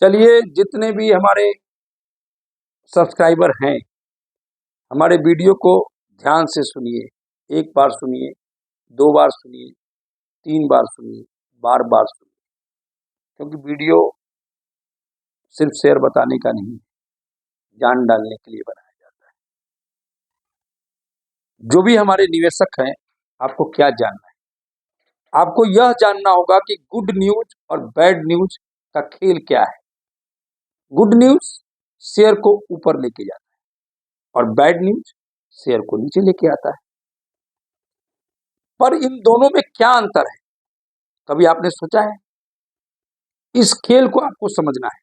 चलिए, जितने भी हमारे सब्सक्राइबर हैं, हमारे वीडियो को ध्यान से सुनिए। एक बार सुनिए, 2 बार सुनिए, 3 बार सुनिए, बार-बार सुनिए, क्योंकि वीडियो सिर्फ शेयर बताने का नहीं, जान डालने के लिए बनाया जाता है। जो भी हमारे निवेशक हैं, आपको क्या जानना है? आपको यह जानना होगा कि गुड न्यूज़ और बैड न्यूज़ का खेल क्या है। गुड न्यूज़ शेयर को ऊपर लेके जाता है और बैड न्यूज़ शेयर को नीचे लेके आता है। पर इन दोनों में क्या अंतर है? कभी आपने सोचा है? इस खेल को आपको समझना है।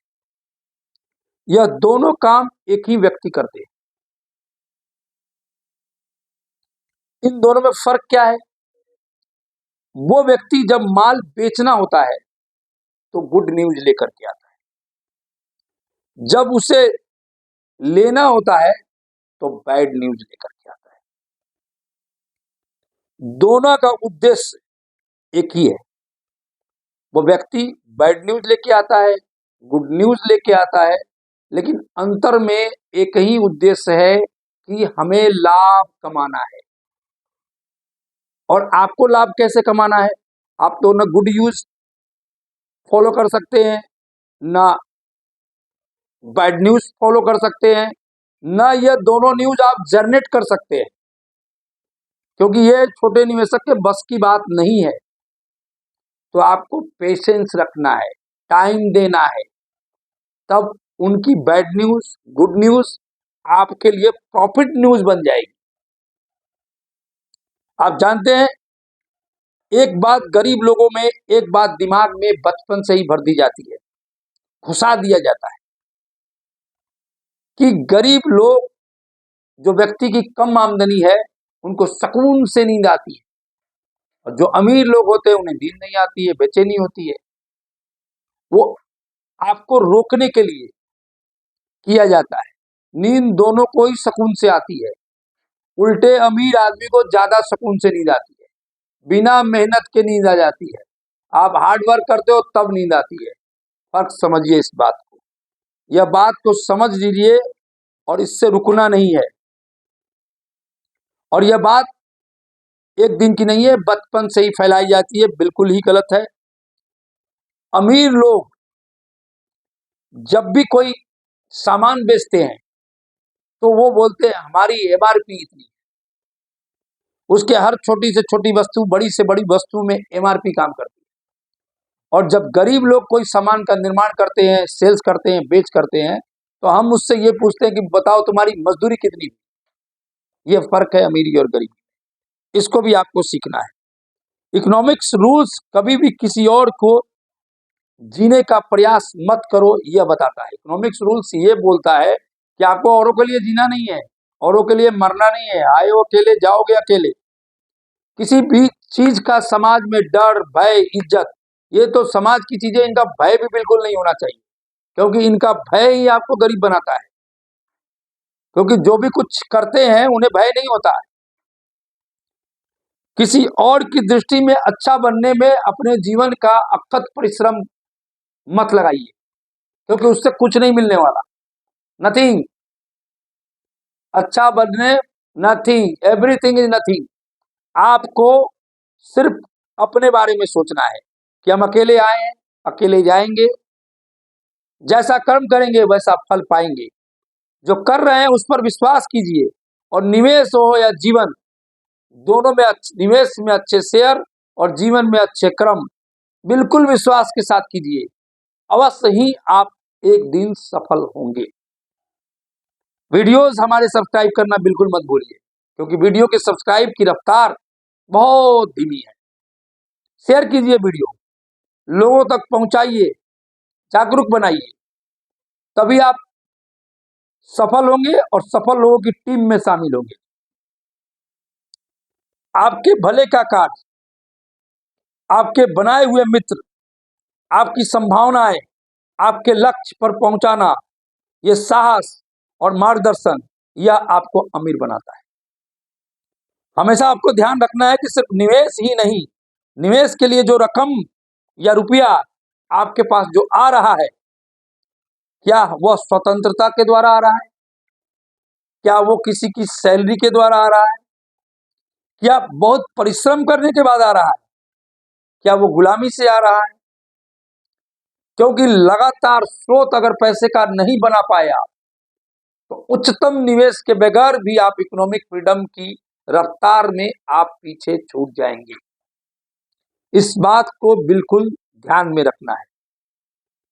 यह दोनों काम एक ही व्यक्ति करते हैं। इन दोनों में फर्क क्या है? वो व्यक्ति जब माल बेचना होता है तो गुड न्यूज लेकर के आता है, जब उसे लेना होता है तो बैड न्यूज लेकर के आता है। दोनों का उद्देश्य एक ही है। वो व्यक्ति बैड न्यूज लेके आता है, गुड न्यूज लेके आता है, लेकिन अंतर में एक ही उद्देश्य है कि हमें लाभ कमाना है। और आपको लाभ कैसे कमाना है? आप तो ना गुड न्यूज फॉलो कर सकते हैं, ना बैड न्यूज फॉलो कर सकते हैं, ना ये दोनों न्यूज आप जनरेट कर सकते हैं, क्योंकि ये छोटे निवेशक के बस की बात नहीं है। तो आपको पेशेंस रखना है, टाइम देना है, तब उनकी बैड न्यूज, गुड न्यूज आपके लिए प्रॉफिट न्यूज बन जाएगी। आप जानते हैं, एक बात गरीब लोगों में, एक बात दिमाग में बचपन से ही भर दी जाती है, घुसा दिया जाता है कि गरीब लोग, जो व्यक्ति की कम आमदनी है, उनको सुकून से नींद आती है, और जो अमीर लोग होते हैं उन्हें नींद नहीं आती है, बेचैनी होती है। वो आपको रोकने के लिए किया जाता है। नींद दोनों को ही सुकून से आती है। उल्टे अमीर आदमी को ज्यादा सुकून से नींद आती है, बिना मेहनत के नींद आ जाती है। आप हार्ड वर्क करते हो तब नींद आती है। फर्क समझिए इस बात को, यह बात को समझ लीजिए और इससे रुकना नहीं है। और यह बात एक दिन की नहीं है, बचपन से ही फैलाई जाती है, बिल्कुल ही गलत है। अमीर लोग जब भी कोई सामान बेचते हैं तो वो बोलते हैं हमारी एमआरपी इतनी, उसके हर छोटी से छोटी वस्तु, बड़ी से बड़ी वस्तु में एमआरपी काम करती है। और जब गरीब लोग कोई सामान का निर्माण करते हैं, सेल्स करते हैं, बेच करते हैं, तो हम उससे ये पूछते हैं कि बताओ तुम्हारी मजदूरी कितनी। ये फर्क है अमीरी और गरीबी, इसको भी आपको सीखना है। इकोनॉमिक्स रूल्स कभी भी किसी और को जीने का प्रयास मत करो, यह बताता है। इकोनॉमिक्स रूल्स ये बोलता है कि आपको औरों के लिए जीना नहीं है, औरों के लिए मरना नहीं है। आए हो अकेले, जाओगे अकेले। किसी भी चीज का समाज में डर, भय, इज्जत, ये तो समाज की चीजें, इनका भय भी बिल्कुल नहीं होना चाहिए, क्योंकि इनका भय ही आपको गरीब बनाता है। क्योंकि जो भी कुछ करते हैं उन्हें भय नहीं होता है। किसी और की दृष्टि में अच्छा बनने में अपने जीवन का अथक परिश्रम मत लगाइए, क्योंकि उससे कुछ नहीं मिलने वाला। नथिंग। अच्छा बनने, नथिंग, एवरीथिंग इज नथिंग। आपको सिर्फ अपने बारे में सोचना है कि हम अकेले आए हैं, अकेले जाएंगे, जैसा कर्म करेंगे वैसा फल पाएंगे। जो कर रहे हैं उस पर विश्वास कीजिए, और निवेश हो या जीवन, दोनों में निवेश में अच्छे शेयर और जीवन में अच्छे कर्म बिल्कुल विश्वास के साथ कीजिए, अवश्य ही आप एक दिन सफल होंगे। वीडियोस हमारे सब्सक्राइब करना बिल्कुल मत भूलिए, क्योंकि वीडियो के सब्सक्राइब की रफ्तार बहुत धीमी है। शेयर कीजिए वीडियो, लोगों तक पहुंचाइए, जागरूक बनाइए, तभी आप सफल होंगे और सफल लोगों की टीम में शामिल होंगे। आपके भले का कार्य, आपके बनाए हुए मित्र, आपकी संभावनाएं, आपके लक्ष्य पर पहुंचाना, ये साहस और मार्गदर्शन, यह आपको अमीर बनाता है। हमेशा आपको ध्यान रखना है कि सिर्फ निवेश ही नहीं, निवेश के लिए जो रकम या रुपया आपके पास जो आ रहा है, क्या वह स्वतंत्रता के द्वारा आ रहा है? क्या वो किसी की सैलरी के द्वारा आ रहा है? क्या बहुत परिश्रम करने के बाद आ रहा है? क्या वो गुलामी से आ रहा है? क्योंकि लगातार स्रोत अगर पैसे का नहीं बना पाया तो उच्चतम निवेश के बगैर भी आप इकोनॉमिक फ्रीडम की रफ्तार में आप पीछे छूट जाएंगे। इस बात को बिल्कुल ध्यान में रखना है।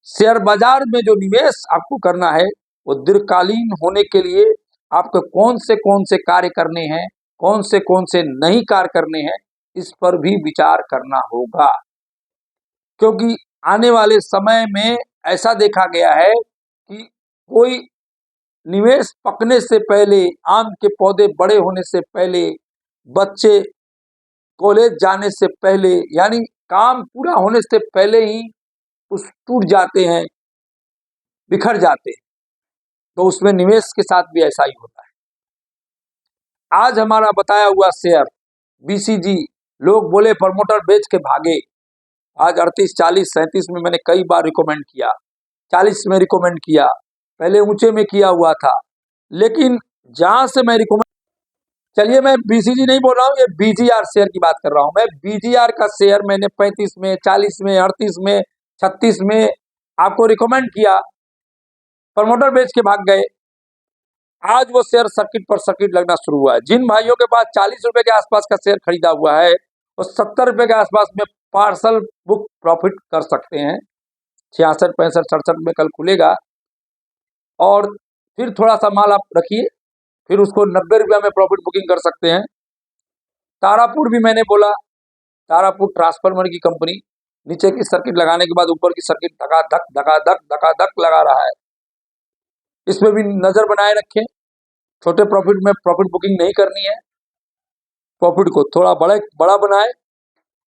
शेयर बाजार में जो निवेश आपको करना है वो दीर्घकालीन होने के लिए आपको कौन से कार्य करने हैं, कौन से नहीं कार्य करने हैं, इस पर भी विचार करना होगा। क्योंकि आने वाले समय में ऐसा देखा गया है कि कोई निवेश पकने से पहले, आम के पौधे बड़े होने से पहले, बच्चे कॉलेज जाने से पहले, यानी काम पूरा होने से पहले ही उस टूट जाते हैं, बिखर जाते हैं। तो उसमें निवेश के साथ भी ऐसा ही होता है। आज हमारा बताया हुआ शेयर बीसीजी, लोग बोले प्रमोटर बेच के भागे। आज 38, 40, 37 में मैंने कई बार रिकमेंड किया, 40 में रिकमेंड किया, पहले ऊंचे में किया हुआ था। लेकिन जहां से मैं रिकमेंड, चलिए मैं बीसीजी नहीं बोल रहा हूं, ये बीजीआर शेयर की बात कर रहा हूं। मैं बीजीआर का शेयर मैंने 35 में, 40 में, 38 में, 36 में आपको रिकमेंड किया, प्रमोटर बेच के भाग गए। आज वो शेयर सर्किट पर सर्किट लगना शुरू हुआ है। जिन भाइयों के पास 40 रुपए के आसपास का शेयर खरीदा हुआ है वो 70 रुपए के आसपास में पार्सल बुक प्रॉफिट कर सकते हैं। 66, 65, 67 में कल खुलेगा और फिर थोड़ा सा माल आप रखिए, फिर उसको 90 रुपया में प्रॉफिट बुकिंग कर सकते हैं। तारापुर भी मैंने बोला, तारापुर ट्रांसफार्मर की कंपनी, नीचे की सर्किट लगाने के बाद ऊपर की सर्किट धकाधक लगा रहा है। इसमें भी नजर बनाए रखें, छोटे प्रॉफिट में प्रॉफिट बुकिंग नहीं करनी है, प्रॉफिट को थोड़ा बड़ा बनाए।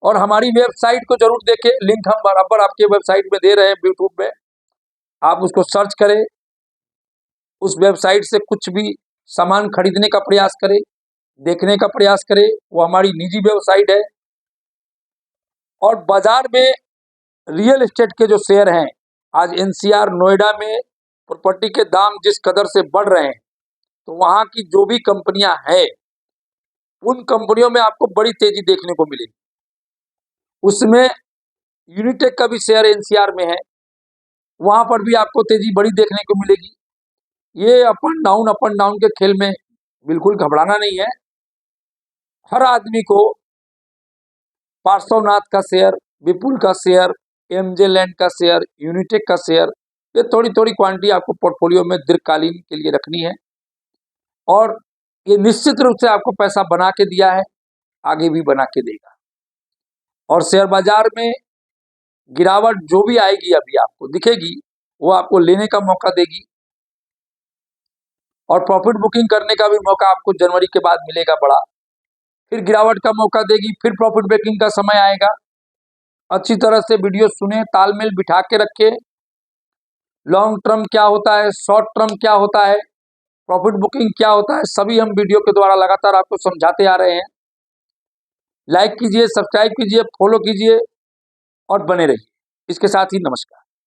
और हमारी वेबसाइट को जरूर देखें, लिंक हम बराबर आपके वेबसाइट में दे रहे हैं, यूट्यूब में आप उसको सर्च करें, उस वेबसाइट से कुछ भी सामान खरीदने का प्रयास करें, देखने का प्रयास करें। वो हमारी निजी वेबसाइट है। और बाजार में रियल एस्टेट के जो शेयर हैं, आज एनसीआर नोएडा में प्रॉपर्टी के दाम जिस कदर से बढ़ रहे हैं, तो वहां की जो भी कंपनियां हैं उन कंपनियों में आपको बड़ी तेजी देखने को मिलेगी। उसमें यूनिटेक का भी शेयर एनसीआर में है, वहां पर भी आपको तेजी बड़ी देखने को मिलेगी। ये अप एंड डाउन के खेल में बिल्कुल घबराना नहीं है। हर आदमी को पार्श्वनाथ का शेयर, विपुल का शेयर, एमजे लैंड का शेयर, यूनिटेक का शेयर, ये थोड़ी थोड़ी क्वांटिटी आपको पोर्टफोलियो में दीर्घकालीन के लिए रखनी है। और ये निश्चित रूप से आपको पैसा बना के दिया है, आगे भी बना के देगा। और शेयर बाजार में गिरावट जो भी आएगी अभी आपको दिखेगी, वो आपको लेने का मौका देगी और प्रॉफिट बुकिंग करने का भी मौका आपको जनवरी के बाद मिलेगा बड़ा। फिर गिरावट का मौका देगी, फिर प्रॉफिट बुकिंग का समय आएगा। अच्छी तरह से वीडियो सुने, तालमेल बिठा के रखे। लॉन्ग टर्म क्या होता है, शॉर्ट टर्म क्या होता है, प्रॉफिट बुकिंग क्या होता है, सभी हम वीडियो के द्वारा लगातार आपको समझाते आ रहे हैं। लाइक कीजिए, सब्सक्राइब कीजिए, फॉलो कीजिए और बने रहिए। इसके साथ ही नमस्कार।